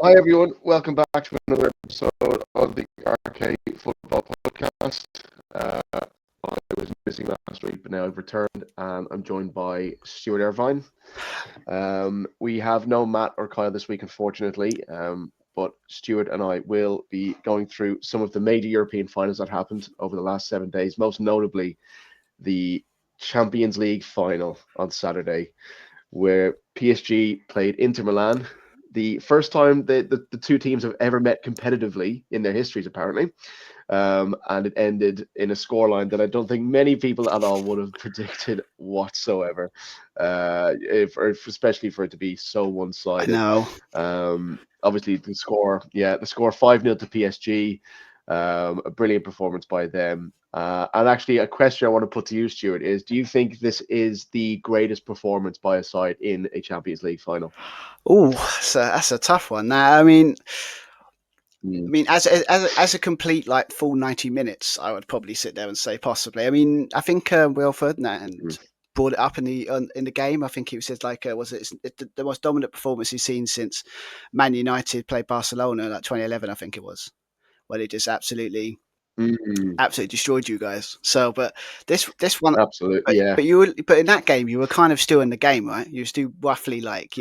Hi everyone, welcome back to another episode of the RK Football Podcast. I was missing last week, but now I've returned and I'm joined by Stuart Irvine. We have no Matt or Kyle this week, unfortunately, but Stuart and I will be going through some of the major European finals that happened over the last 7 days, most notably the Champions League final on Saturday, where PSG played Inter Milan. The first time the two teams have ever met competitively in their histories, apparently. And it ended in a scoreline that I don't think many people at all would have predicted whatsoever, especially for it to be so I one-sided. know. Obviously, the score 5-0 to PSG. A brilliant performance by them. And actually, a question I want to put to you, Stuart, is: do you think this is the greatest performance by a side in a Champions League final? Oh, that's a tough one. Now, I mean, as a complete like full 90 minutes, I would probably sit there and say possibly. I mean, I think Will Fernandes brought it up in the game. I think it was like was it the most dominant performance he's seen since Man United played Barcelona, like 2011, I think it was, where they just absolutely destroyed you guys. So, but this one, Absolutely, yeah. but in that game, you were kind of still in the game, right? You were still roughly like,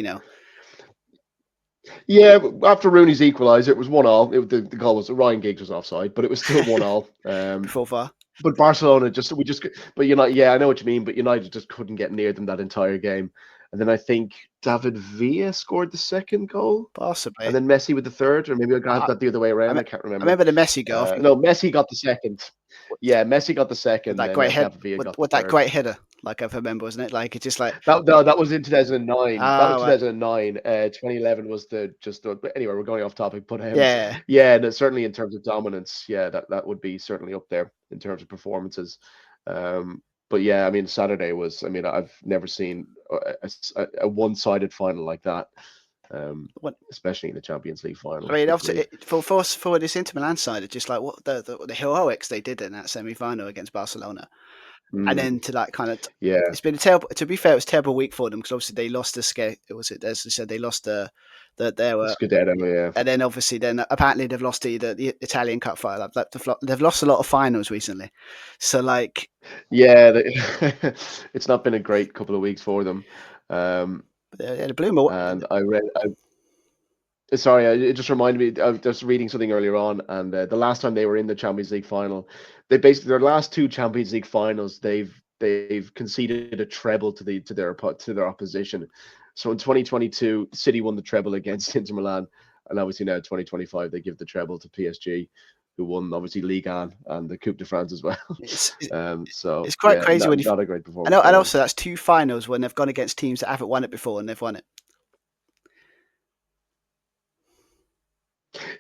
Yeah, after Rooney's equaliser, it was 1-1. The goal was Ryan Giggs was offside, but it was still 1-1. before VAR. But Barcelona but United, yeah, I know what you mean, but United just couldn't get near them that entire game. And then I think David Villa scored the second goal, Possibly. and then Messi with the third, or maybe I got that the other way around. I can't remember. I remember the Messi goal. No, Messi got the second. Yeah, Messi got the second. That Then great head, David Villa got the with that third. great header, like I remember, wasn't it? Like it's just like That was in 2009. That was right. 2009. 2011 was but anyway, we're going off topic. But yeah, no, certainly in terms of dominance, yeah, that would be certainly up there in terms of performances. But yeah, I mean, Saturday was. I mean, I've never seen a one-sided final like that. Especially in the Champions League final. I mean, obviously, for this Inter Milan side, it's just like what the heroics they did in that semi-final against Barcelona. And then to that kind of it's been a terrible. To be fair, it was a terrible week for them because obviously they lost the scale. Was it as I said, they lost the Scudetto, yeah. And then obviously apparently they've lost the Italian Cup final. They've lost a lot of finals recently. So like it's not been a great couple of weeks for them. The Bloomer. And it just reminded me. I was just reading something earlier on, and the last time they were in the Champions League final, they basically their last two Champions League finals, they've conceded a treble to their opposition. So in 2022, City won the treble against Inter Milan, and obviously now 2025 they give the treble to PSG, who won obviously Ligue 1 and the Coupe de France as well. So it's quite crazy when you not a great performance. And also that's two finals when they've gone against teams that haven't won it before and they've won it.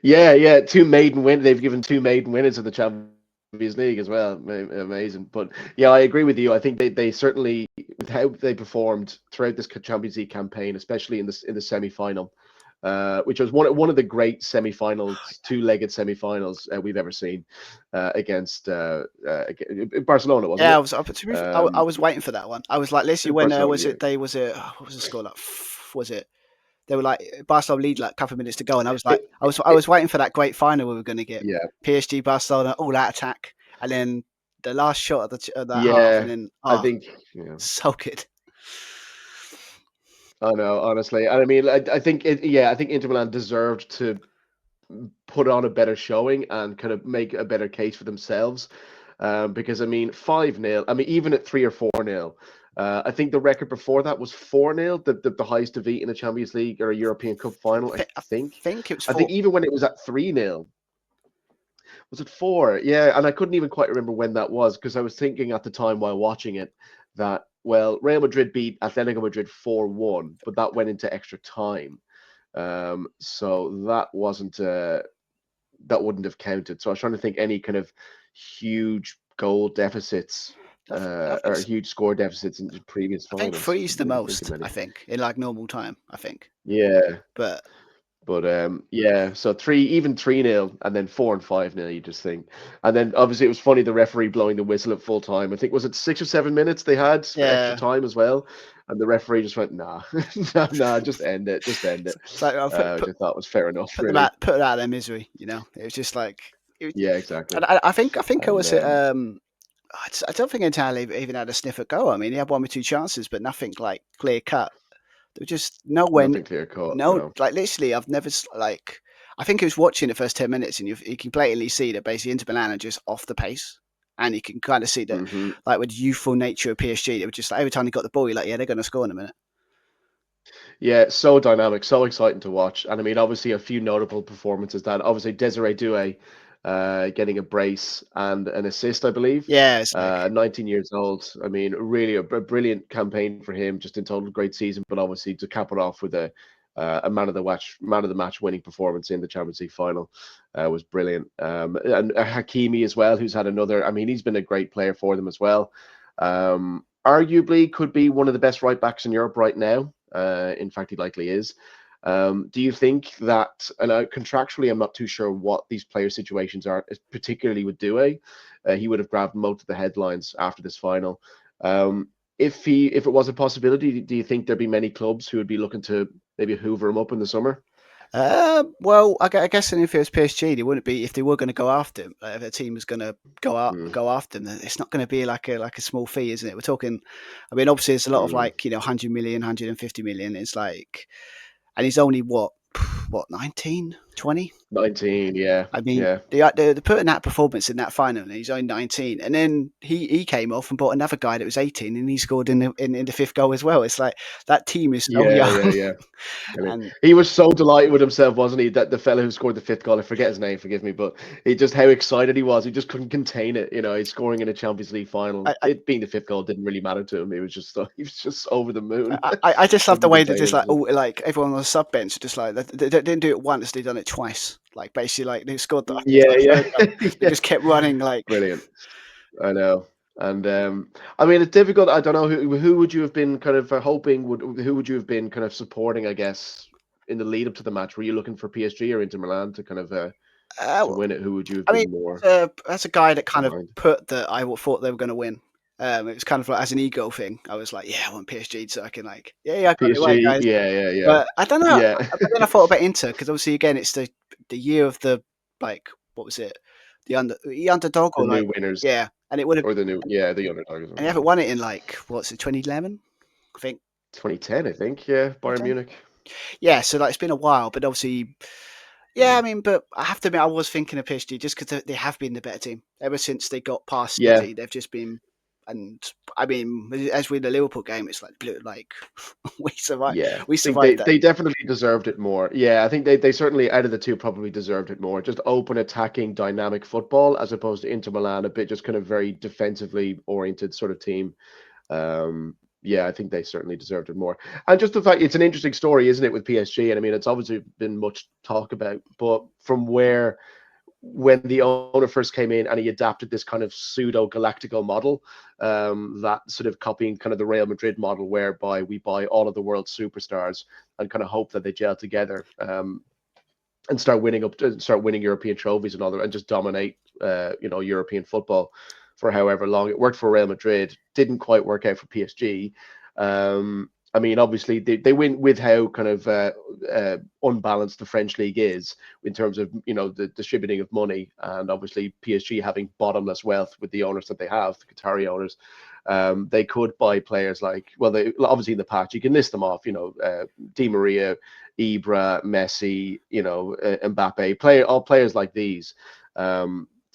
Yeah, two maiden wins. They've given two maiden winners of the Champions League as well. Amazing. But yeah, I agree with you. I think they certainly, with how they performed throughout this Champions League campaign, especially in the semi-final, which was one of the great semi-finals, two-legged semi-finals we've ever seen against Barcelona, wasn't it? Yeah, I was waiting for that one. I was like, listen, when what was the score like? Was it? They were like Barcelona lead like a couple of minutes to go, and I was like, I was waiting for that great final we were going to get. Yeah. PSG Barcelona all out attack, and then the last shot of the half, and then I think so good. I know, honestly, and I mean, I think Inter Milan deserved to put on a better showing and kind of make a better case for themselves, because I mean, 5-0. I mean, even at 3 or 4-0. I think the record before that was 4-0, the highest defeat in a Champions League or a European Cup final. I think it was 4. I think even when it was at 3-0, was it 4? Yeah, and I couldn't even quite remember when that was because I was thinking at the time while watching it that Real Madrid beat Atletico Madrid 4-1, but that went into extra time, so that wouldn't have counted. So I was trying to think any kind of huge goal deficits. Or huge score deficits in the previous finals. I think 3 is the most. I think in like normal time. I think. Yeah, but But yeah, so 3-0, and then 4 and 5-0. You just think, and then obviously it was funny the referee blowing the whistle at full time. I think was it 6 or 7 minutes they had for extra Yeah. time as well, and the referee just went, nah, nah, just end it, just end it. It's like Which I thought was fair enough, put them really. out, put it out of their misery. You know, it was just like, Yeah, exactly. and I think I And was I don't think entirely even had a sniff at goal. I mean, he had one or two chances, but nothing like clear cut. There was just nowhere. nothing clear cut. No, No. like literally, I've never like. I think he was watching the first 10 minutes, and you can blatantly see that basically Inter Milan are just off the pace, and you can kind of see that, Hmm. like with the youthful nature of PSG, they were just like every time they got the ball, you're like, yeah, they're going to score in a minute. Yeah, so dynamic, so exciting to watch. And I mean, obviously, a few notable performances that obviously Desiree Doué getting a brace and an assist, I believe. Yeah, it's like 19 years old. I mean, really a brilliant campaign for him, just in total great season. But obviously, to cap it off with a man of the match winning performance in the Champions League final was brilliant. And Hakimi as well, who's had another. I mean, he's been a great player for them as well. Arguably, could be one of the best right backs in Europe right now. In fact, he likely is. Do you think that, and contractually, I'm not too sure what these player situations are, particularly with Doué. He would have grabbed most of the headlines after this final. If it was a possibility, do you think there'd be many clubs who would be looking to maybe hoover him up in the summer? well, I guess if it was PSG, they wouldn't be if they were going to go after him. Like, if a team was going to Mm, go after him, then it's not going to be like a small fee, isn't it? We're talking. I mean, obviously, it's a lot of mm. like 100 million, 150 million. It's like, and he's only what 19, 20. 19, yeah, I mean, yeah. they're putting that performance in that final, and he's only 19. And then he came off and bought another guy that was 18, and he scored in the fifth goal as well. It's like that team is so Yeah, young, yeah, yeah. Brilliant. and He was so delighted with himself, wasn't he? That the fellow who scored the fifth goal, I forget his name, forgive me, but he just how excited he was. He just couldn't contain it. He's scoring in a Champions League final. I, It being the fifth goal didn't really matter to him. He was just over the moon. I just love the Couldn't way that contain just like himself. like everyone on the sub bench just like they didn't do it once, they done it twice. Like basically like they scored I think it's Yeah, like yeah, third goal. They yeah. just kept running like Brilliant. I know. And I mean, it's difficult. I don't know who would you have been kind of hoping would who would you have been kind of supporting, I guess, in the lead up to the match. Were you looking for PSG or Inter Milan to kind of to uh, win it? Who would you have I mean been more as a guy that kind of behind? put that I thought they were going to win. It was kind of like as an ego thing. I was like, yeah, I want PSG so I can like, yeah, I got it right, PSG, guys. yeah, yeah, yeah, But I don't know. yeah. But then I thought about Inter because obviously again it's the year of the like what was it the underdog The or like new winners yeah, and it would have or the underdogs. and they haven't won it in like what's it 2011 I think. 2010, I think. Yeah, Bayern Munich. Yeah, so like it's been a while, but obviously, yeah. I Mm. mean, but I have to admit, I was thinking of PSG just because they have been the better team ever since they got past Yeah, City. They've just been, and I mean, as with the Liverpool game, it's like we survived. yeah. We I think they survived that. they definitely deserved it more. Yeah, I think they certainly out of the two probably deserved it more. Just open, attacking, dynamic football as opposed to Inter Milan, a bit just kind of very defensively oriented sort of team. Yeah, I think they certainly deserved it more. And just the fact it's an interesting story, isn't it, with PSG? And I mean, it's obviously been much talk about, but from where when the owner first came in and he adapted this kind of pseudo galactical model, that sort of copying kind of the Real Madrid model, whereby we buy all of the world's superstars and kind of hope that they gel together. And start winning European trophies and all that, and just dominate, European football for however long. It worked for Real Madrid, didn't quite work out for PSG. I mean, obviously they win with how kind of unbalanced the French league is in terms of the distributing of money, and obviously PSG having bottomless wealth with the owners that they have, the Qatari owners. They could buy players like, well, they obviously in the patch you can list them off, Di Maria, Ibra, Messi, Mbappe, all players like these.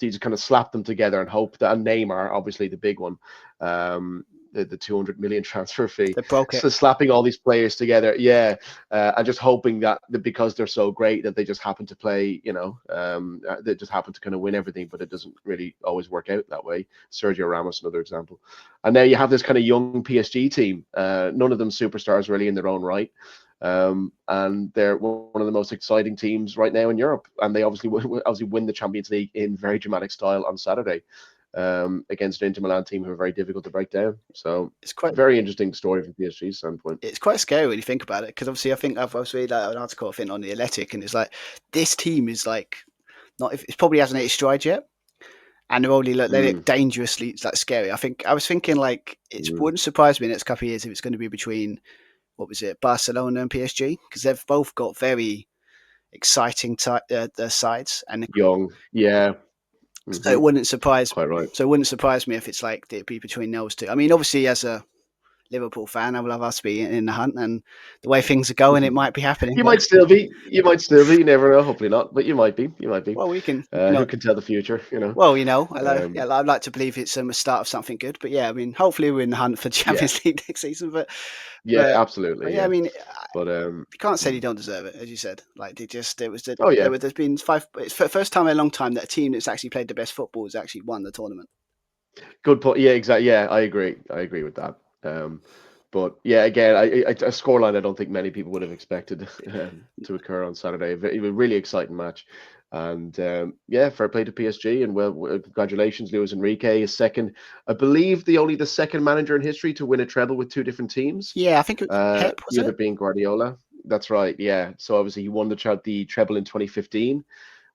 You just kind of slap them together and hope that, and Neymar, obviously the big one, the 200 million transfer fee. They broke it. So slapping all these players together, yeah, and just hoping that because they're so great that they just happen to play, they just happen to kind of win everything, but it doesn't really always work out that way. Sergio Ramos, another example. And now you have this kind of young PSG team, none of them superstars really in their own right. And they're one of the most exciting teams right now in Europe, and they obviously win the Champions League in very dramatic style on Saturday. against an Inter Milan team who are very difficult to break down. So It's quite very interesting story from PSG's standpoint. it's quite scary when you think about it, because obviously I think I was reading an article, I think, on the Athletic, and it's like this team is like not it probably hasn't hit its stride yet, and they're only they look dangerously like scary. I was thinking like it wouldn't surprise me in the next couple of years if it's going to be between, what was it, Barcelona and PSG, because they've both got very exciting sides, and Young, yeah. so it wouldn't surprise. Quite right. So it wouldn't surprise me if it's like it'd be between those two. I mean, obviously, as a Liverpool fan, I would love us to be in the hunt, and the way things are going, it might be happening. You might still be. You might still be. You never know. Hopefully not, but you might be. You might be. Well, we can. Who can tell the future? You know. Well, I'd like to believe it's a start of something good. But yeah, I mean, hopefully we're in the hunt for Champions League next season. But Absolutely. but yeah, I mean, but you can't say they don't deserve it, as you said. Like there's been it's the first time in a long time that a team that's actually played the best football has actually won the tournament. Good point. Yeah, exactly. Yeah, I agree. I agree with that. But yeah, again, a scoreline I don't think many people would have expected to occur on Saturday. It was a really exciting match, and fair play to PSG, and well, congratulations, Luis Enrique is second, I believe, only the second manager in history to win a treble with two different teams. Yeah, I think it was Pep, was the other being Guardiola. That's right. Yeah, so obviously he won the treble in 2015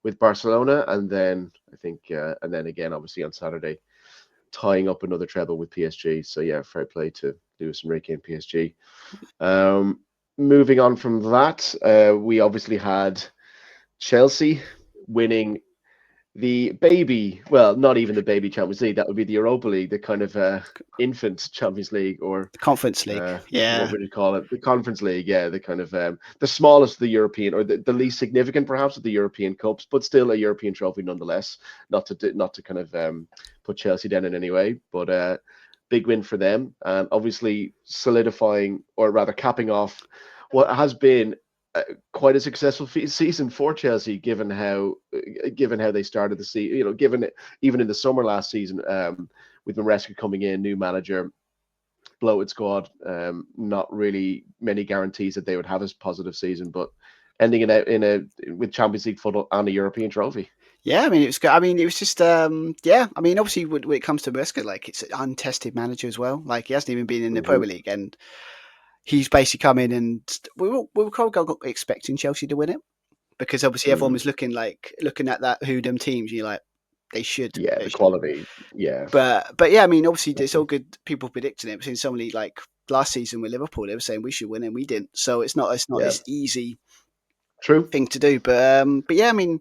with Barcelona, and then I think, and then again, obviously on Saturday, tying up another treble with PSG. So yeah, fair play to Luis Enrique and PSG. Moving on from that, we obviously had Chelsea winning the baby, well, not even the baby Champions League. That would be the Europa League, the kind of infant Champions League, or the Conference League. What would you call it? The Conference League. Yeah, the kind of the smallest of the European, or the least significant, perhaps, of the European cups, but still a European trophy nonetheless. Not to kind of put Chelsea down in any way, but big win for them, and obviously solidifying, or rather capping off, what has been quite a successful season for Chelsea, given how they started the season. You know, given it, even in the summer last season, with Maresca coming in, new manager, bloated squad, not really many guarantees that they would have a positive season, but ending it with Champions League football and a European trophy. Yeah, I mean, it was good. I mean, it was just, I mean, obviously, when it comes to Maresca, like, it's an untested manager as well. Like, he hasn't even been in the Premier League, and he's basically come in, and we were probably expecting Chelsea to win it, because obviously everyone was looking at that them teams. You're like, they should. Yeah, the quality. Yeah, but yeah, I mean, obviously, it's all good. People predicting it. We've seen somebody like last season with Liverpool, they were saying we should win, and we didn't. So it's not this easy thing to do. But yeah, I mean.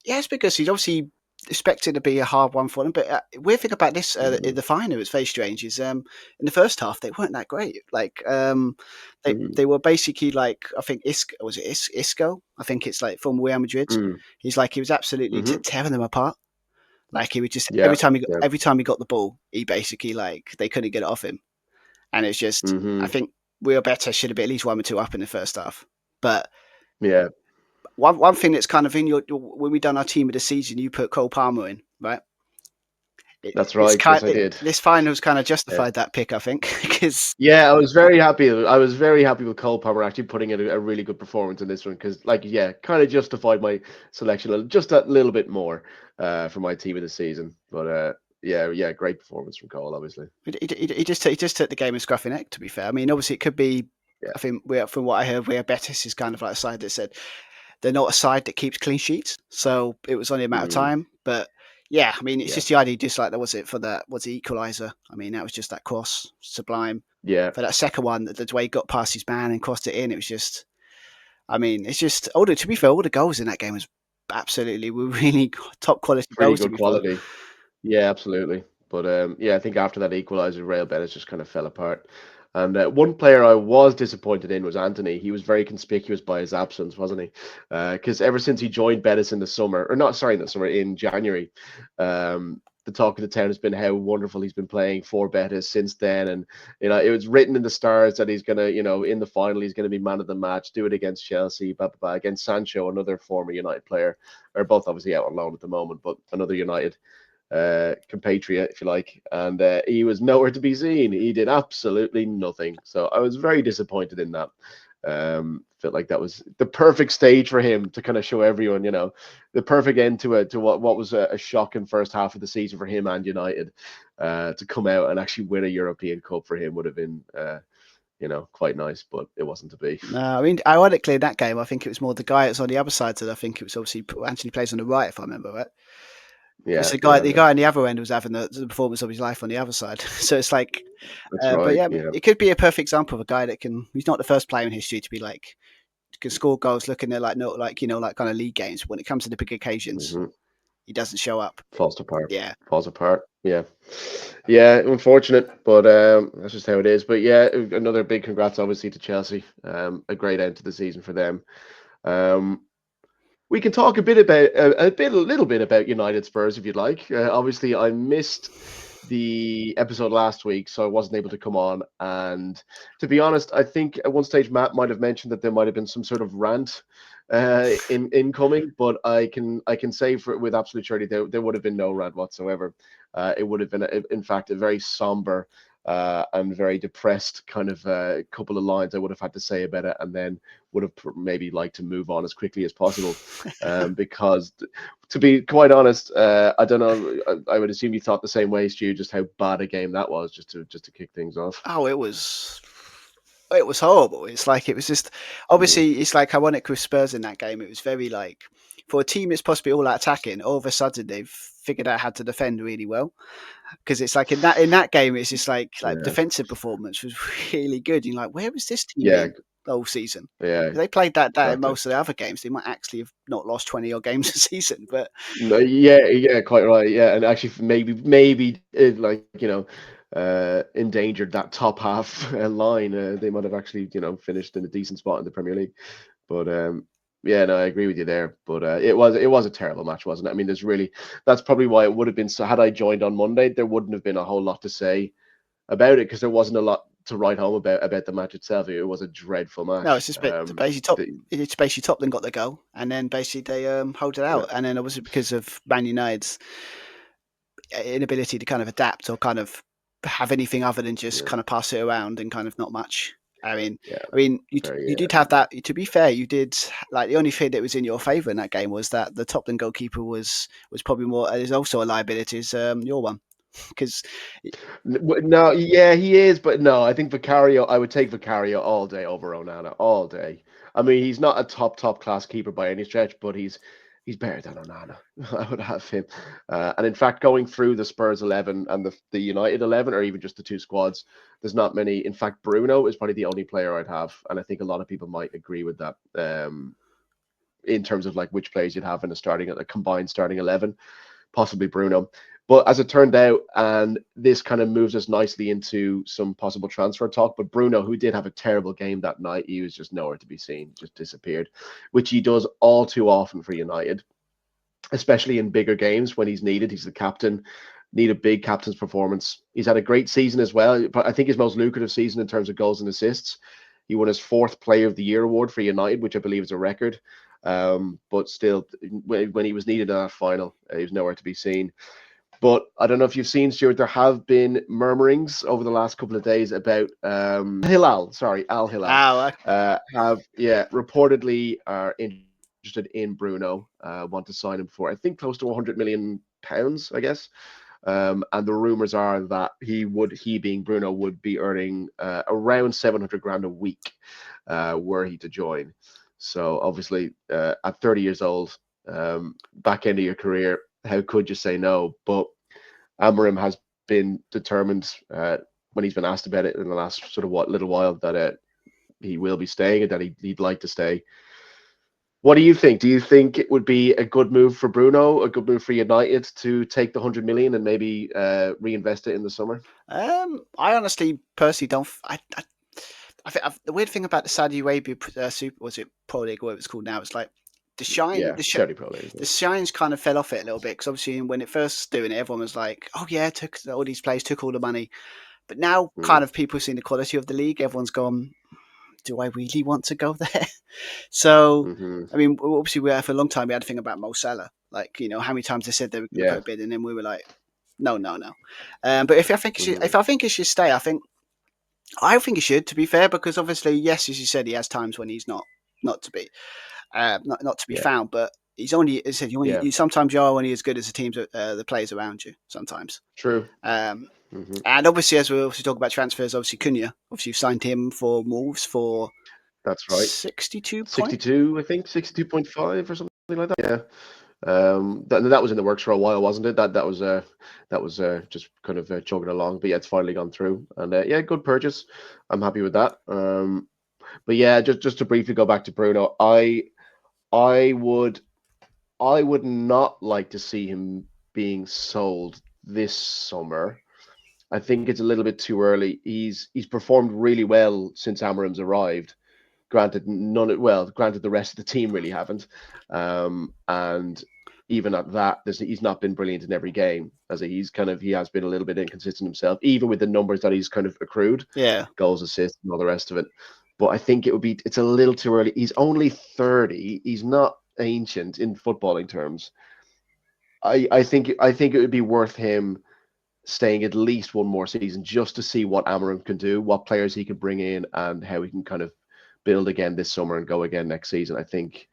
Yeah, it's because he's obviously expected to be a hard one for them. But weird thing about this, in the final, it's very strange, is in the first half, they weren't that great. Like, they were basically like, I think, Isco? I think it's like from Real Madrid. He was absolutely tearing them apart. Like, he would just, every time he got the ball, he basically, like, they couldn't get it off him. And it's just, I think Real Betis should have been at least 1 or 2 up in the first half. But yeah. One thing that's kind of in when we done our team of the season, you put Cole Palmer in, right? That's right. Yes, I did. This finals kind of justified that pick, I think, because I was very happy. I was very happy with Cole Palmer actually putting in a really good performance in this one, because, kind of justified my selection just a little bit more for my team of the season. But great performance from Cole. Obviously, he just took the game in scruffy neck. To be fair, I mean, obviously it could be. Yeah. I think from what I heard, Real Betis is kind of like a side that said they're not a side that keeps clean sheets, so it was only a matter of time. But yeah, I mean, it's just the idea, just like was the equaliser. I mean, that was just that cross, sublime. Yeah. For that second one, the way he got past his man and crossed it in, it was just. I mean, it's just. To be fair, all the goals in that game were really top quality Pretty goals. Good quality. Yeah, absolutely. But I think after that equaliser, Real Betis just kind of fell apart. And one player I was disappointed in was Anthony. He was very conspicuous by his absence, wasn't he? Because ever since he joined Betis in in January, the talk of the town has been how wonderful he's been playing for Betis since then. And, it was written in the stars that he's going to, in the final, he's going to be man of the match, do it against Chelsea, against Sancho, another former United player. They're both obviously out on loan at the moment, but another United compatriot, if you like, and he was nowhere to be seen. He did absolutely nothing, so I was very disappointed in that. Felt like that was the perfect stage for him to kind of show everyone, the perfect end to what was a shocking first half of the season for him and United. To come out and actually win a European Cup for him would have been, quite nice, but it wasn't to be. No, I mean, ironically, in that game, I think it was more the guy that's on the other side. So I think it was obviously Anthony plays on the right, if I remember right. Because Yeah, the guy on the other end was having the performance of his life on the other side. So it's like, that's but right. yeah, Yeah. it could be a perfect example of a guy that can. He's not the first player in history to be like can score goals, looking at like not like like kind of league games. But when it comes to the big occasions, Hmm. he doesn't show up. Falls apart. Yeah. Falls apart. Yeah. Yeah, unfortunate, but that's just how it is. But yeah, another big congrats, obviously, to Chelsea. A great end to the season for them. Um, we can talk a bit about a little bit about United Spurs if you'd like. Obviously, I missed the episode last week, so I wasn't able to come on. And to be honest, I think at one stage Matt might have mentioned that there might have been some sort of rant in incoming, but I can say for with absolute surety there would have been no rant whatsoever. It would have been, in fact, a very somber and very depressed kind of couple of lines I would have had to say about it, and then would have maybe liked to move on as quickly as possible. Because to be quite honest, I don't know. I would assume you thought the same way, Stu. Just how bad a game that was, just to kick things off. Oh, it was horrible. It's like it was just Mm, obviously it's like ironic with Spurs in that game. It was very like for a team that's possibly all out attacking, all of a sudden they've figured out how to defend really well. Because it's like in that game, it's just like yeah, defensive performance was really good. You're like, where was this team yeah, been the whole season? yeah, If they played that in exactly. most of the other games, they might actually have not lost 20 odd games a season. But No, yeah, yeah, quite right. Yeah, and actually, maybe it, like endangered that top half line. They might have actually finished in a decent spot in the Premier League. But yeah, no, I agree with you there. But it was a terrible match, wasn't it? I mean, that's probably why it would have been. So had I joined on Monday, there wouldn't have been a whole lot to say about it because there wasn't a lot to write home about the match itself. It was a dreadful no, match. it's just basically top. The, It's basically Tottenham got the goal, and then basically they hold it yeah, out, and then obviously because of Man United's inability to kind of adapt or kind of have anything other than just yeah, kind of pass it around and kind of not much. I mean, yeah, very, you did have that. To be fair, you did like the only thing that was in your favour in that game was that the Tottenham goalkeeper was probably more. Is also a liability. Is your one because No, yeah, he is, but no, I think Vicario. I would take Vicario all day over Onana, all day. I mean, he's not a top class keeper by any stretch, but he's better than Onana. I would have him. And in fact, going through the Spurs 11 and the United 11, or even just the two squads, there's not many. In fact, Bruno is probably the only player I'd have, and I think a lot of people might agree with that. In terms of like which players you'd have in a combined starting 11, possibly Bruno. But as it turned out, and this kind of moves us nicely into some possible transfer talk. But Bruno, who did have a terrible game that night, he was just nowhere to be seen, just disappeared, which he does all too often for United, especially in bigger games when he's needed. He's the captain, need a big captain's performance. He's had a great season as well, but I think his most lucrative season in terms of goals and assists. He won his fourth Player of the Year award for United, which I believe is a record. But still, when he was needed in that final, he was nowhere to be seen. But I don't know if you've seen, Stuart, there have been murmurings over the last couple of days about Al Hilal, oh, have reportedly are interested in Bruno, want to sign him for I think close to 100 million pounds, I guess. And the rumors are that he being Bruno, would be earning around 700 grand a week were he to join. So obviously, at 30 years old, back end of your career, how could you say no? But Amorim has been determined when he's been asked about it in the last sort of little while that he will be staying and that he'd like to stay. What do you think? Do you think it would be a good move for Bruno, a good move for United to take the 100 million and maybe reinvest it in the summer? I honestly personally don't. I think the weird thing about the Saudi Arabia Super was it Pro League, what it was called now. It's like the shine, Yeah, Saudi Pro League. the shines kind of fell off it a little bit because obviously when it first doing it, everyone was like, "Oh yeah, took all these players, took all the money." But now, Mm, kind of people seeing the quality of the league, everyone's gone, "Do I really want to go there?" So, hmm. I mean, obviously, for a long time we had to think about Mo Salah. Like, how many times they said they were going to put Yeah. a bid, and then we were like, "No, no, no." But if I think Hmm. if I think it should stay, I think. I think he should, to be fair, because obviously, yes, as you said, he has times when he's not to be not to be Yeah, found, but he's only, as I said, yeah, sometimes you are only as good as the teams, the players around you. Sometimes, true. um, Hmm. and obviously, as we also talk about transfers, obviously Cunha, obviously you've signed him for Wolves for That's right. 62 point. 62, I think, 62.5 or something like that. Yeah. That was in the works for a while, wasn't it? That was just kind of chugging along, but yeah, it's finally gone through, and yeah, good purchase. I'm happy with that. But yeah, just to briefly go back to Bruno, I would I would not like to see him being sold this summer. I think it's a little bit too early. He's performed really well since Amarim's arrived. Granted the rest of the team really haven't. And even at that, he's not been brilliant in every game. He has been a little bit inconsistent himself, even with the numbers that he's kind of accrued, Yeah, goals, assists, and all the rest of it. But I think it's a little too early. He's only 30. He's not ancient in footballing terms. I think it would be worth him staying at least one more season just to see what Amarim can do, what players he can bring in, and how he can kind of build again this summer and go again next season. I think,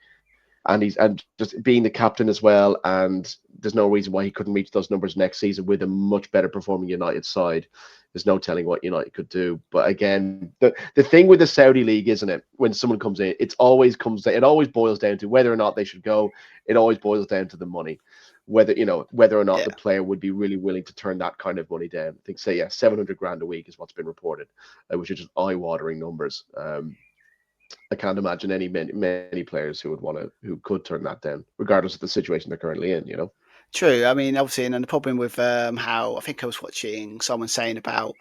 and just being the captain as well, and there's no reason why he couldn't reach those numbers next season with a much better performing United side. There's no telling what United could do. But again, the thing with the Saudi league, isn't it? When someone comes in, it always boils down to whether or not they should go. It always boils down to the money, whether or not yeah. the player would be really willing to turn that kind of money down. I think, say, yeah, 700 grand a week is what's been reported, which are just eye-watering numbers. I can't imagine many players who could turn that down, regardless of the situation they're currently in. True. I mean, obviously, and then the problem with how I think I was watching someone saying about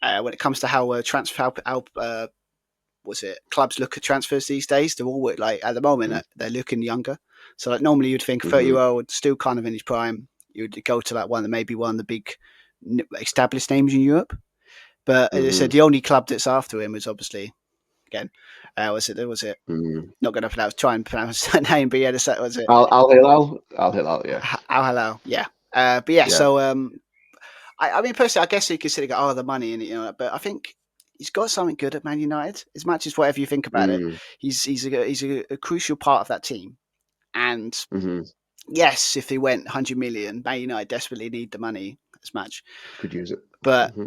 when it comes to how was it clubs look at transfers these days? They're all like at the moment Mm. they're looking younger. So like normally you'd think a 30-year old still kind of in his prime, you'd go to like maybe one of the big established names in Europe. But as I said, Hmm. the only club that's after him was obviously again was it Hmm. not going to pronounce try and pronounce that name, but yeah, that was it. Al Hilal, yeah, Al Halal, yeah. But yeah, yeah. so I mean, personally, I guess you consider the money and but I think he's got something good at Man United. As much as whatever you think about it, Mm. he's a crucial part of that team. And Hmm. yes, if he went 100 million, Man United desperately need the money as much. Could use it. But Hmm.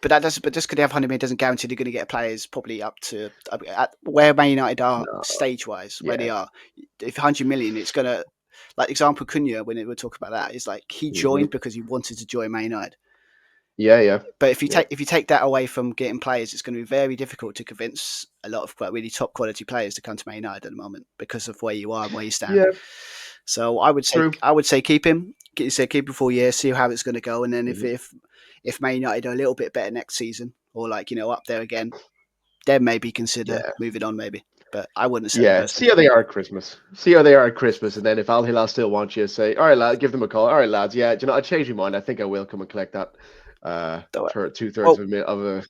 but just because they have 100 million doesn't guarantee they're going to get players probably up to at where Man United are No, stage wise, where they yeah. are. If 100 million, it's going to like example Cunha when we talk about that is like he Hmm. joined because he wanted to join Man United. Yeah, yeah, But if you yeah, take that away from getting players, it's going to be very difficult to convince a lot of really top quality players to come to Man United at the moment because of where you are and where you stand. yeah. So True. I would say keep him. Keep him for a year, see how it's going to go, and then Hmm. if Man United are a little bit better next season or like up there again, then maybe consider Yeah. moving on maybe. But I wouldn't sell him Yeah, see personally. how they are at Christmas. See how they are at Christmas, and then if Al Hilal still wants you, say, "All right, lad, give them a call." All right, lads, yeah, do you know, I changed my mind. I think I will come and collect that. So, 2/3 well,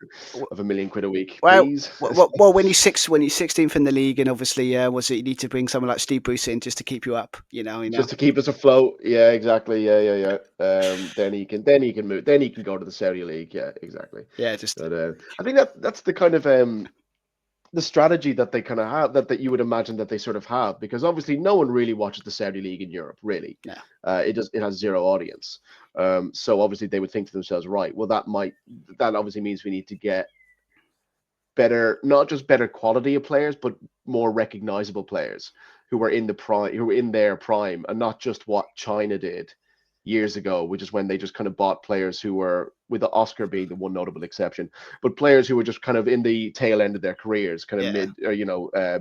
of a million quid a week, well, please. when you're 16th in the league, and obviously, was it you need to bring someone like Steve Bruce in just to keep you up? Just to keep us afloat. Yeah, exactly. Yeah, yeah, yeah. Then he can move. Then he can go to the Saudi league. Yeah, exactly. Yeah, just But I think that's the kind of the strategy that they kind of have that you would imagine that they sort of have, because obviously no one really watches the Saudi league in Europe, really. no. It has zero audience. So obviously they would think to themselves, right, well, that obviously means we need to get better, not just better quality of players, but more recognizable players who were in their prime, and not just what China did years ago, which is when they just kind of bought players who were, with the Oscar being the one notable exception, but players who were just kind of in the tail end of their careers, kind of Yeah. mid, or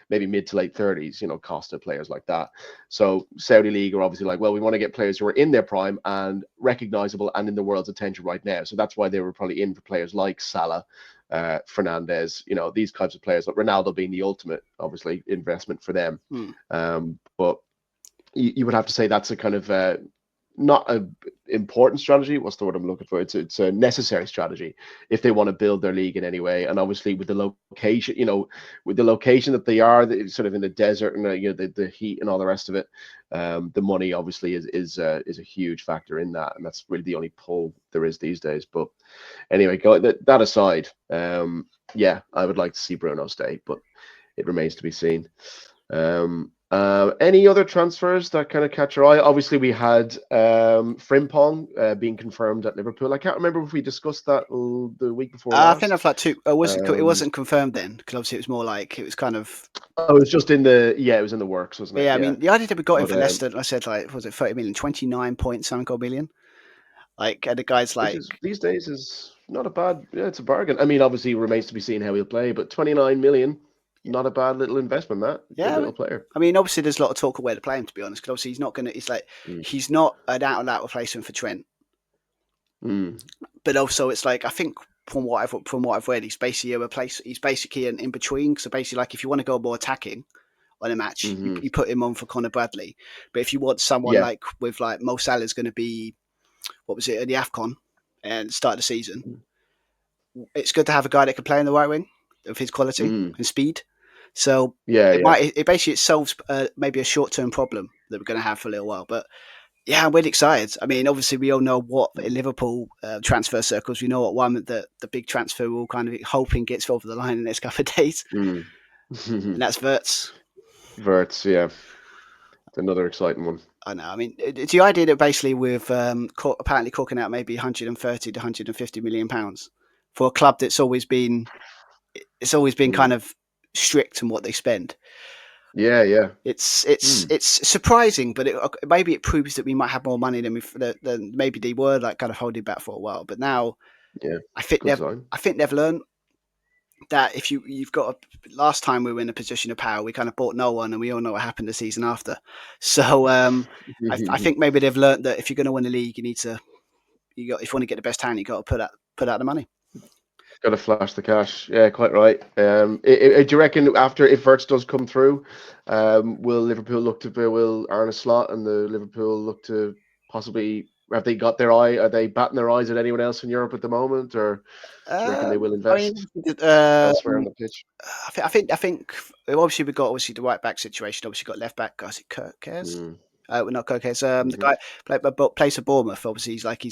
maybe mid to late 30s, Costa players like that. So Saudi League are obviously like, well, we want to get players who are in their prime and recognizable and in the world's attention right now. So that's why they were probably in for players like Salah, Fernandes, these types of players, like Ronaldo being the ultimate, obviously, investment for them. Hmm. But you would have to say that's a kind of not a important strategy. What's the word I'm looking for? It's a necessary strategy if they want to build their league in any way. And obviously with the location, with the location that they are, sort of in the desert and the heat and all the rest of it, the money obviously is a huge factor in that, and that's really the only pull there is these days. But anyway, that aside, yeah, I would like to see Bruno stay, but it remains to be seen. Any other transfers that kind of catch your eye? Obviously, we had Frimpong being confirmed at Liverpool. I can't remember if we discussed that the week before I think last. I've like two. It wasn't confirmed then because obviously it was more like it was kind of. Oh, it was just it was in the works, wasn't it? Yeah, I mean the idea that we got him But, for Leicester, I said like was it 30 million, 29 point something million. Like, and the guy's which like, is these days is not a bad. Yeah, it's a bargain. I mean, obviously, it remains to be seen how he'll play, but 29 million, not a bad little investment. That good yeah. little player. I mean, obviously there's a lot of talk of where to play him, to be honest, because obviously he's not gonna. It's like he's not an out and out replacement for Trent. But also, it's like I think from what I've read, he's basically a replace. He's basically an in between. So basically, like if you want to go more attacking on a match, you put him on for Conor Bradley. But if you want someone Yeah. like with like Mo Salah's going to be, what was it, in the AFCON and start the season, it's good to have a guy that can play in the right wing of his quality and speed. So it basically solves maybe a short term problem that we're going to have for a little while. But yeah, I'm really excited. I mean, obviously, we all know what in Liverpool transfer circles, we know what one that the big transfer we're all kind of hoping gets over the line in the next couple of days. And that's Wirtz. Wirtz, yeah. It's another exciting one. I know. I mean, it's the idea that basically with apparently corking out maybe 130 to 150 million pounds for a club that's always been kind of strict in what they spend. Yeah, yeah. It's surprising, but maybe it proves that we might have more money than maybe they were like kind of holding back for a while. But now, I think they've learned that if you've got last time we were in a position of power, we kind of bought no one, and we all know what happened the season after. So I think maybe they've learned that if you're going to win a league, if you want to get the best talent, you got to put out the money. Got to flash the cash. Yeah, quite right. Do you reckon if Wirtz does come through, will Liverpool will Arne Slot and the Liverpool look to possibly, have they got their eye? Are they batting their eyes at anyone else in Europe at the moment, or do you reckon they will invest elsewhere on the pitch? I think obviously we've got the right back situation. Obviously got left back. Is it Kirk Cares? Not Kirk Cares. The guy plays for Bournemouth. Obviously he's like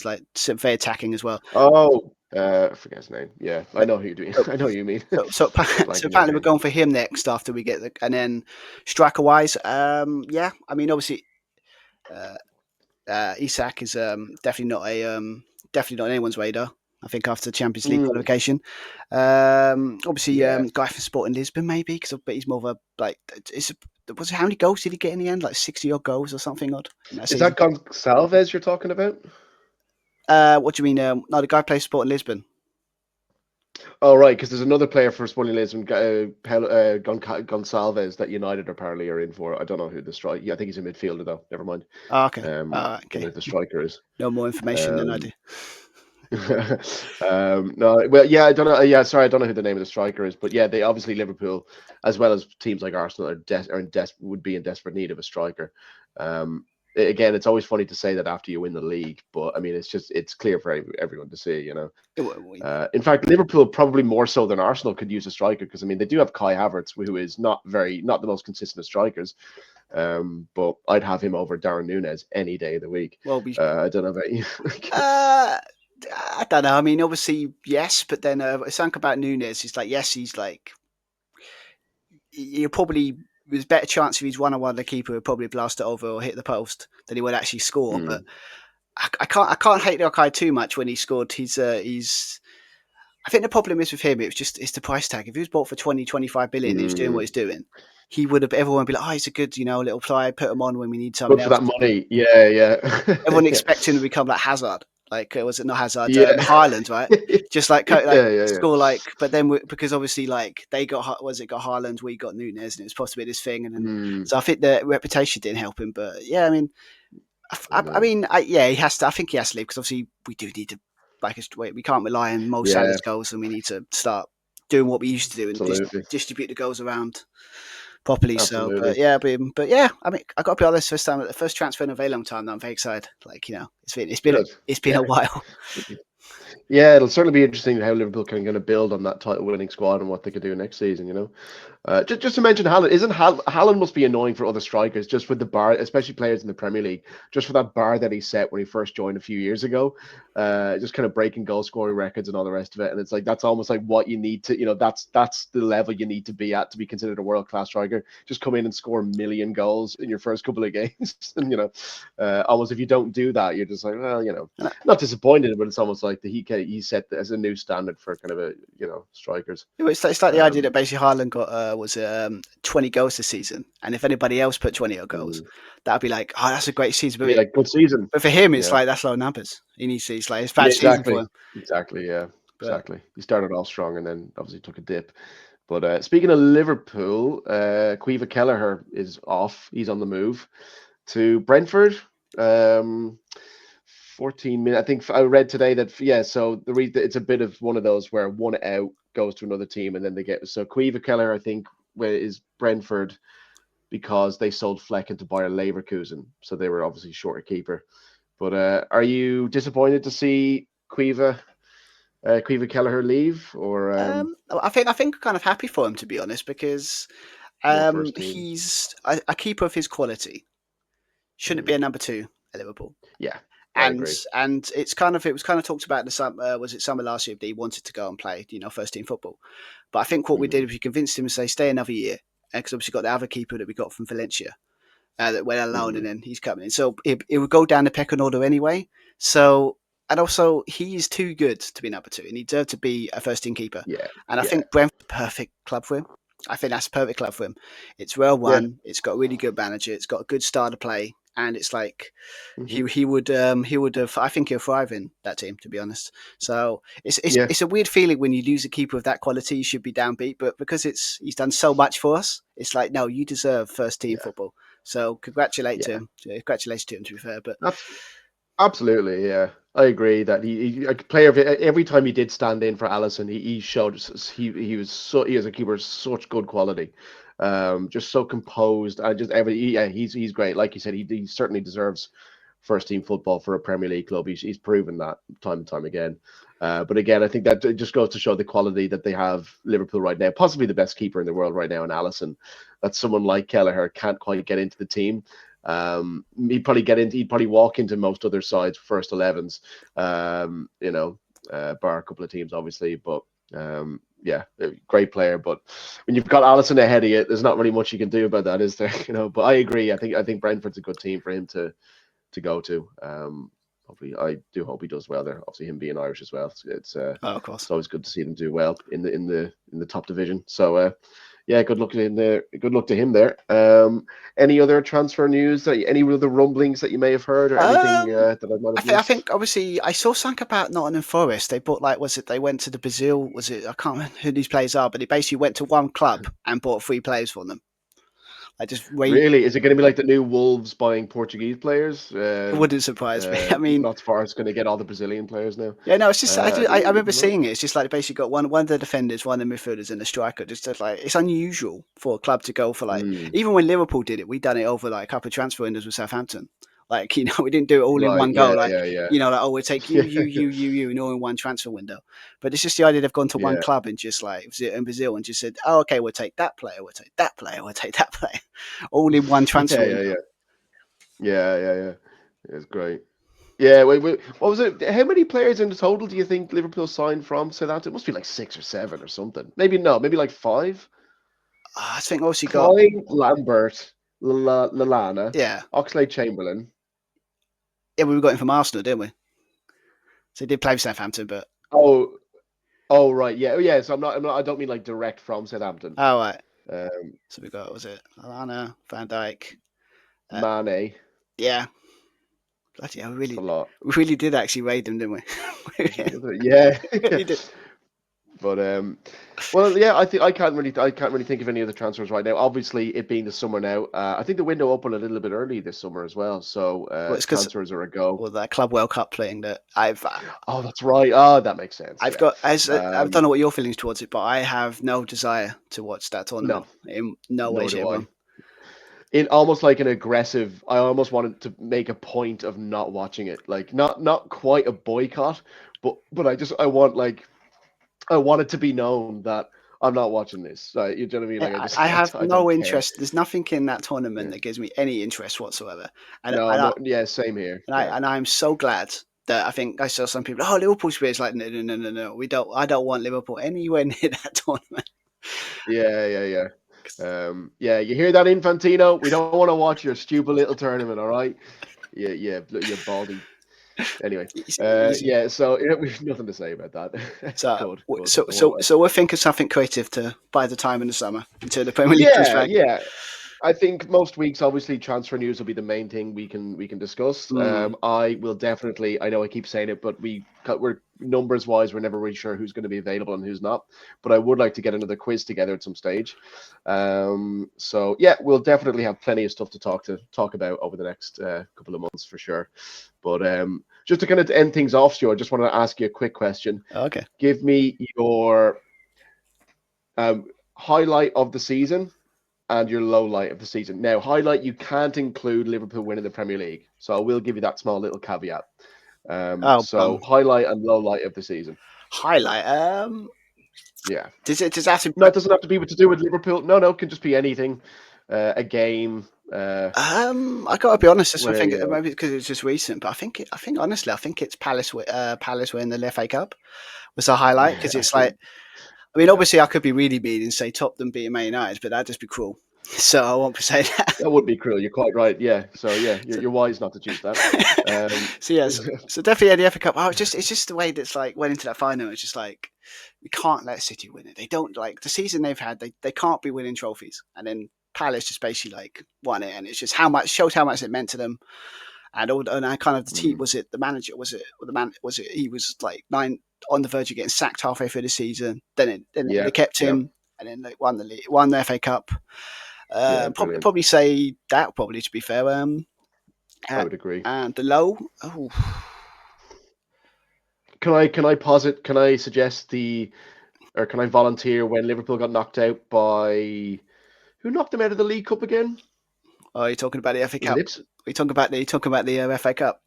very attacking as well. Oh, I forget his name. Yeah, I know who you're doing. I know who you mean. So apparently we're going for him next after we get and then striker wise, yeah. I mean, obviously, Isak is definitely not on anyone's radar. I think after the Champions League qualification, obviously, guy from Sporting Lisbon maybe but he's more of a like. How many goals did he get in the end? Like 60 odd goals or something odd. Is that Gonçalves you're talking about? What do you mean? No, the guy plays Sporting Lisbon. Oh, right, because there's another player for Sporting Lisbon, Gonçalves, that United apparently are in for. I don't know who the striker. Yeah, I think he's a midfielder though. Never mind. Oh, okay. Okay. Okay. Who the striker is. No more information than I do. No, well, yeah, I don't know. Yeah, sorry, I don't know who the name of the striker is, but yeah, they obviously Liverpool, as well as teams like Arsenal, would be in desperate need of a striker. Again, it's always funny to say that after you win the league, but I mean, it's clear for everyone to see, In fact, Liverpool probably more so than Arsenal could use a striker, because I mean, they do have Kai Havertz, who is not the most consistent of strikers. But I'd have him over Darren Núñez any day of the week. Well, I don't know about you. I don't know. I mean, obviously, yes, but then something about Núñez is like, yes, he's like, there's a better chance if he's one-on-one the keeper would probably blast it over or hit the post than he would actually score. But I can't hate the guy too much when he scored. He's I think the problem is with him, it's the price tag. If he was bought for 20-25 billion and he was doing what he's doing, everyone would be like, oh, he's a good, little player, put him on when we need someone else. Good for that money. Yeah. Everyone expects him to become like Hazard. Like, was it not Hazard? Haaland, right? Just like score but then because obviously like they got Haaland, we got Núñez, and it was possibly this thing, and then, so I think the reputation didn't help him. But yeah, I mean, he has to. I think he has to leave because obviously we do need to we can't rely on Mo Salah's goals, and we need to start doing what we used to do and distribute the goals around properly. So, Absolutely. but yeah, I mean, I got to be honest. First transfer in a very long time. Now I'm very excited. Like, Good. it's been Yeah. a while. Yeah, it'll certainly be interesting how Liverpool can going to build on that title-winning squad and what they could do next season. Just to mention Haaland, isn't Haaland must be annoying for other strikers just with the bar, especially players in the Premier League, just for that bar that he set when he first joined a few years ago, just kind of breaking goal scoring records and all the rest of it. And it's like that's almost like what you need to, that's the level you need to be at to be considered a world class striker. Just come in and score a million goals in your first couple of games, and almost if you don't do that, you're just like, well, not disappointed, but it's almost like he set as a new standard for kind of strikers. It's like the idea that basically Haaland got 20 goals this season, and if anybody else put 20 goals, that'd be like, oh, that's a great season. Be like good season. But for him, it's Yeah. like that's low numbers. It's like it's bad Yeah, season for him. exactly. Yeah, But exactly. He started off strong and then obviously took a dip. But speaking of Liverpool, Quiva Kelleher is off. He's on the move to Brentford. 14 minutes. I think I read today that so it's a bit of one of those where one out goes to another team and then they get so Quiva Kelleher, I think, is Brentford because they sold Flecken to Bayer Leverkusen, so they were obviously short a keeper. But are you disappointed to see Quiva Kelleher leave, or I think I'm kind of happy for him, to be honest, because more first team? he's a keeper of his quality. Shouldn't be a number 2 at Liverpool. Yeah, I agree. And it was kind of talked about in the summer. Was it summer last year that he wanted to go and play, first team football? But I think what we did was we convinced him to say stay another year, because obviously got the other keeper that we got from Valencia that went alone, and then he's coming in. So it would go down the pecking order anyway. So, and also he's too good to be number 2, and he deserved to be a first team keeper. Yeah, And I think Brentford's a perfect club for him. I think that's a perfect club for him. It's well run. It's got a really good manager. It's got a good style to play, and it's like he would have. I think he'll thrive in that team, to be honest. So it's a weird feeling when you lose a keeper of that quality. You should be downbeat, but because he's done so much for us, it's like, no, you deserve first team football. So congratulations to him. Congratulations to him, to be fair. But absolutely, yeah, I agree that he a player every time he did stand in for Allison, he showed he was a keeper of such good quality, just so composed and just he's great. Like you said, he certainly deserves first team football for a Premier League club. He's proven that time and time again. But again, I think that it just goes to show the quality that they have Liverpool right now. Possibly the best keeper in the world right now in Alisson. That someone like Kelleher can't quite get into the team. He'd probably walk into most other sides' first 11s. Bar a couple of teams, obviously, but great player. But when you've got Alisson ahead of you, there's not really much you can do about that, is there? But I agree. I think Brentford's a good team for him to go to. Hopefully, I do hope he does well there. Obviously, him being Irish as well, it's of course, it's always good to see them do well in the top division. So good luck in there. Good luck to him there. Any other transfer news? Any other rumblings that you may have heard, or anything that I might have missed? I think obviously I saw something about Nottingham Forest. They bought they went to the Brazil? Was it? I can't remember who these players are, but they basically went to one club and bought 3 players for them. Really, is it going to be like the new Wolves buying Portuguese players? It wouldn't surprise me. I mean, not far. It's going to get all the Brazilian players now. Yeah, no, it's just I remember seeing it. It's just like they basically got one of the defenders, one of the midfielders, and a striker. Just like it's unusual for a club to go for even when Liverpool did it, we done it over like a couple of transfer windows with Southampton. Like we didn't do it all in one go. We'll take you, and all in one transfer window. But it's just the idea they've gone to one club and just like in Brazil and just said, oh, okay, we'll take that player, we'll take that player, we'll take that player, all in one transfer window. Yeah. It's great. Yeah, wait, what was it? How many players in the total do you think Liverpool signed from Southampton? It must be like 6 or 7 or something. Maybe like 5. I think also got Lambert, Lallana, Oxlade-Chamberlain. Yeah, we got him from Arsenal, didn't we? So he did play for Southampton, but oh, right, yeah. So I don't mean like direct from Southampton. Oh, right. So we got Lallana, Van Dijk, Mane. Yeah. Bloody hell, we really did actually raid them, didn't we? Yeah. We did. But well, yeah, I can't really think of any other transfers right now. Obviously, it being the summer now, I think the window opened a little bit early this summer as well. So Well, it's because transfers are a go. that Club World Cup playing that Oh, that's right. Oh, that makes sense. I've Yeah. got I don't know what your feelings towards it, but I have no desire to watch that No, tournament in no way, nor shape, do or I. form. It almost like an aggressive. I almost wanted to make a point of not watching it. Like not quite a boycott, but I want it to be known that I'm not watching this. You know what I mean? Like I have I no don't care. interest. There's nothing in that tournament Yeah. that gives me any interest whatsoever. And No, and I, no, yeah, same here. and I Yeah, and I'm so glad that I think I saw some people. Oh, Liverpool should be. It's like no. We don't. I don't want Liverpool anywhere near that tournament. yeah. Yeah. You hear that, Infantino? We don't want to watch your stupid little tournament. All right? Yeah, you baldy. Anyway, yeah. So we've nothing to say about that. So, Good. so we're thinking something creative to by the time in the summer until the Premier League comes Yeah, back. yeah. I think most weeks, obviously, transfer news will be the main thing we can discuss. Mm. I will definitely. I know I keep saying it, but we're numbers wise, we're never really sure who's going to be available and who's not. But I would like to get another quiz together at some stage. So yeah, we'll definitely have plenty of stuff to talk about over the next couple of months for sure. But just to kind of end things off, Stuart, I just want to ask you a quick question. Okay. Give me your highlight of the season and your low light of the season. Now, highlight, you can't include Liverpool winning the Premier League. So I will give you that small little caveat. So highlight and low light of the season. Highlight. Yeah. Does that? No, it doesn't have to be to do with Liverpool. No, it can just be anything. A game. I gotta be honest. I think Whatever. maybe because it's just recent, but I think honestly, I think it's Palace. Palace winning the FA Cup was a highlight because it's like. I mean, obviously, I could be really mean and say Tottenham beating Man United, but that'd just be cruel. So I won't say that. That would be cruel. You're quite right. Yeah. So yeah, So, you're wise not to choose that. so yeah, so definitely the FA Cup. Oh, it's just the way that's like went into that final. It's just like we can't let City win it. They don't like the season they've had. They can't be winning trophies, and then Palace just basically like won it, and it's just shows how much it meant to them. And I kind of the team was it the manager was it he was like on the verge of getting sacked halfway through the season. Then they kept him, and then they won the league, won the FA Cup. Probably say that. Probably to be fair. I would agree. And the low. Oh. Can I posit? Can I suggest or can I volunteer when Liverpool got knocked out by who knocked them out of the League Cup again? Oh, you're talking about the FA Cup. You're talking about the FA Cup.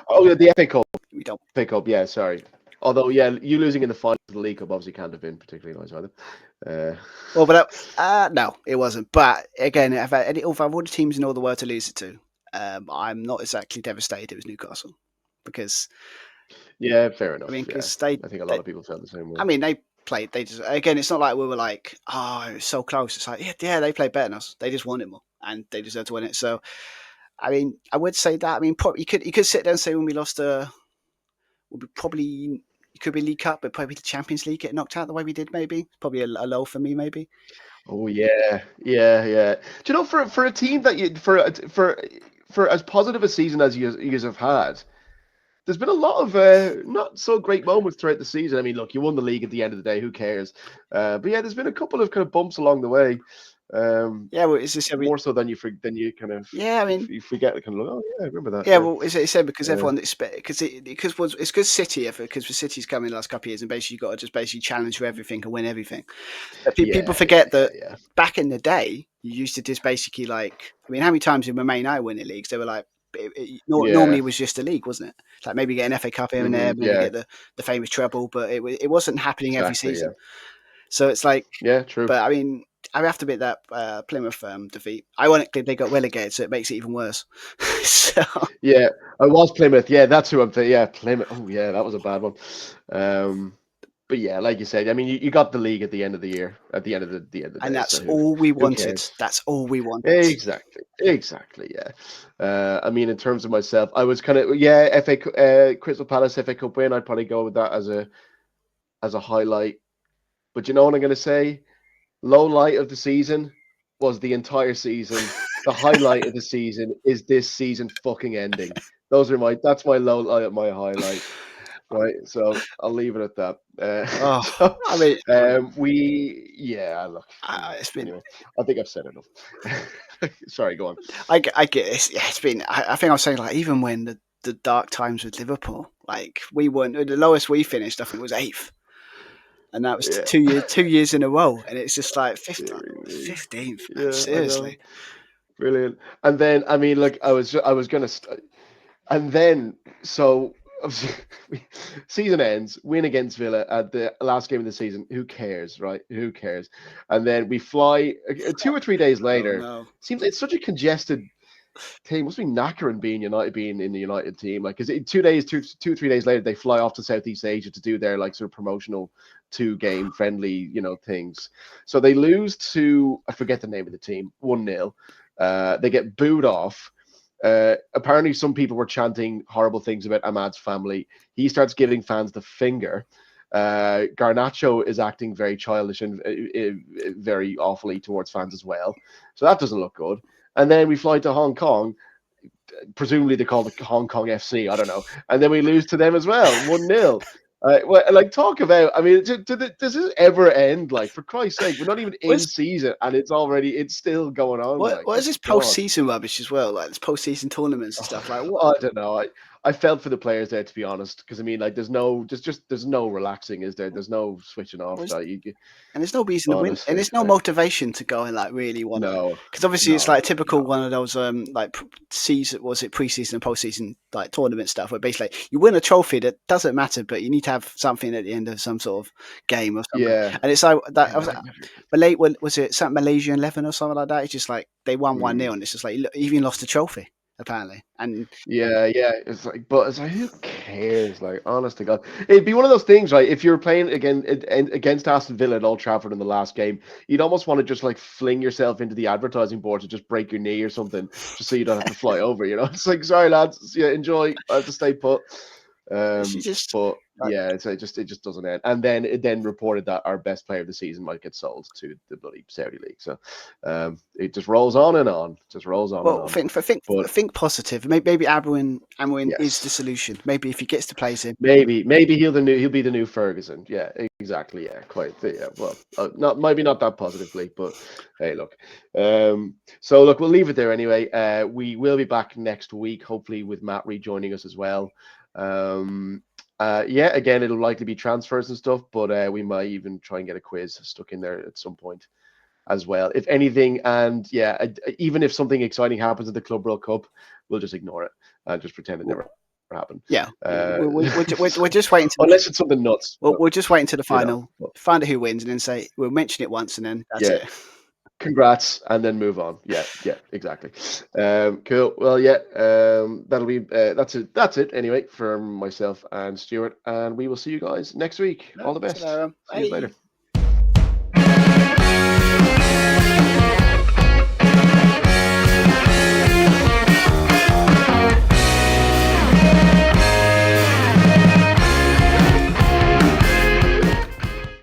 Oh, yeah, the FA Cup. We don't. FA Cup, yeah, sorry. Although, yeah, you losing in the final of the League Cup obviously can't have been particularly nice either. Well, but no, it wasn't. But again, if all the teams in all the world to lose it to, I'm not exactly devastated. It was Newcastle because. Yeah, fair enough. I mean, because I think a lot of people felt the same way. I mean, they played. They just again, it's not like we were like, oh, it was so close. It's like, yeah, they played better than us. They just wanted more, and they deserved to win it. So, I mean, I would say that. I mean, you could sit there and say when we lost we'll be probably it could be League Cup, but probably the Champions League get knocked out the way we did. Maybe probably a low for me. Maybe. Oh yeah. Do you know for a team that you for as positive a season as you have had, there's been a lot of not so great moments throughout the season. I mean, look, you won the league at the end of the day. Who cares? But yeah, there's been a couple of kind of bumps along the way. Yeah, well, it's just more so than you kind of. Yeah, I mean, you forget kind of like, oh yeah, I remember that. Yeah, well, it's said because everyone expects it's good City because for City's coming the last couple of years and basically you've got to just basically challenge for everything and win everything. But people forget that back in the day you used to just basically like I mean, how many times did Man United win the leagues? They were like normally it was just a league, wasn't it? Like maybe get an FA Cup here and there, maybe get the famous treble, but it wasn't happening every season. So it's like true. But I mean, I have to admit that Plymouth defeat. Ironically, they got relegated, so it makes it even worse. So yeah, I was Plymouth. Yeah, that's who I'm thinking. Yeah, Plymouth. Oh yeah, that was a bad one. But yeah, like you said, I mean, you got the league at the end of the year, at the end of the day, and that's all we wanted. That's all we wanted. Exactly. Yeah. I mean, in terms of myself, I was kind of Crystal Palace FA Cup win. I'd probably go with that as a highlight. But you know what I'm going to say? Low light of the season was the entire season. The highlight of the season is this season fucking ending. That's my low light, my highlight. right? So I'll leave it at that. Oh, So I mean, look. it's been. Anyway, I think I've said enough. Sorry, go on. I get it. It's been. I think I was saying like even when the dark times with Liverpool, like we weren't the lowest we finished. I think was 8th, and that was Yeah, 2 years in a row. And it's just like it really is. 15th, man. Yeah, I know. Seriously. Brilliant. And then, I mean, look, I was gonna, and then so season ends, win against Villa at the last game of the season. Who cares, right? Who cares? And then we fly 2 or 3 days Oh later. no. Seems it's such a congested team. Must be knackering being in the United team. Like, because 2 days, 3 days later, they fly off to Southeast Asia to do their like sort of promotional 2 game friendly, things. So they lose to, I forget the name of the team, 1-0. They get booed off. Apparently, some people were chanting horrible things about Ahmad's family. He starts giving fans the finger. Garnacho is acting very childish and very awfully towards fans as well. So that doesn't look good. And then we fly to Hong Kong. Presumably they call it Hong Kong FC. I don't know. And then we lose to them as well, 1-0. Well, like, talk about. I mean, does this ever end? Like, for Christ's sake, we're not even in What's season, and it's still going on. Like, what is good this God. post-season rubbish as well? Like this post-season tournaments and stuff. Like what? I don't know. I felt for the players there, to be honest, because I mean, like, there's no relaxing, is there? There's no switching off. Was Like, And there's no reason to win, and honestly, there's no like, motivation to go and like really want to, no, because obviously it's like no, typical no. one of those like season, was it preseason and postseason like tournament stuff where basically you win a trophy that doesn't matter, but you need to have something at the end of some sort of game or something. Yeah, And it's like that. I yeah. was like, Malay, was it something Malaysia 11 or something like that? It's just like they won 1-0, and it's just like you even lost a trophy apparently, and Yeah. It's like, but it's like, who cares? Like, honest to God, it'd be one of those things, right? If you're playing against Aston Villa at Old Trafford in the last game, you'd almost want to just like fling yourself into the advertising board to just break your knee or something, just so you don't have to fly over. It's like, sorry lads, yeah, enjoy. I have to stay put. she just But like, yeah, it just doesn't end. And then it reported that our best player of the season might get sold to the bloody Saudi league. So it just rolls on and on, just rolls on and well, on. But think positive. Maybe Amwin is the yes. solution. Maybe if he gets to plays him. Maybe he'll be the new Ferguson. Yeah, exactly. Yeah, quite. Yeah, well, not maybe not that positively, but hey, look. So look, we'll leave it there anyway. We will be back next week, hopefully with Matt rejoining us as well. Yeah, again, it'll likely be transfers and stuff, but we might even try and get a quiz stuck in there at some point as well, if anything. And yeah, even if something exciting happens at the Club World Cup, we'll just ignore it and just pretend it never happened. Yeah, we're just waiting to Unless it's something nuts. we'll just wait until the final, But find out who wins, and then say we'll mention it once, and then that's yeah, it. congrats, and then move on. Yeah, exactly. Cool. Well, yeah, that'll be that's it. That's it anyway from myself and Stuart, and we will see you guys next week. All the best. See you later.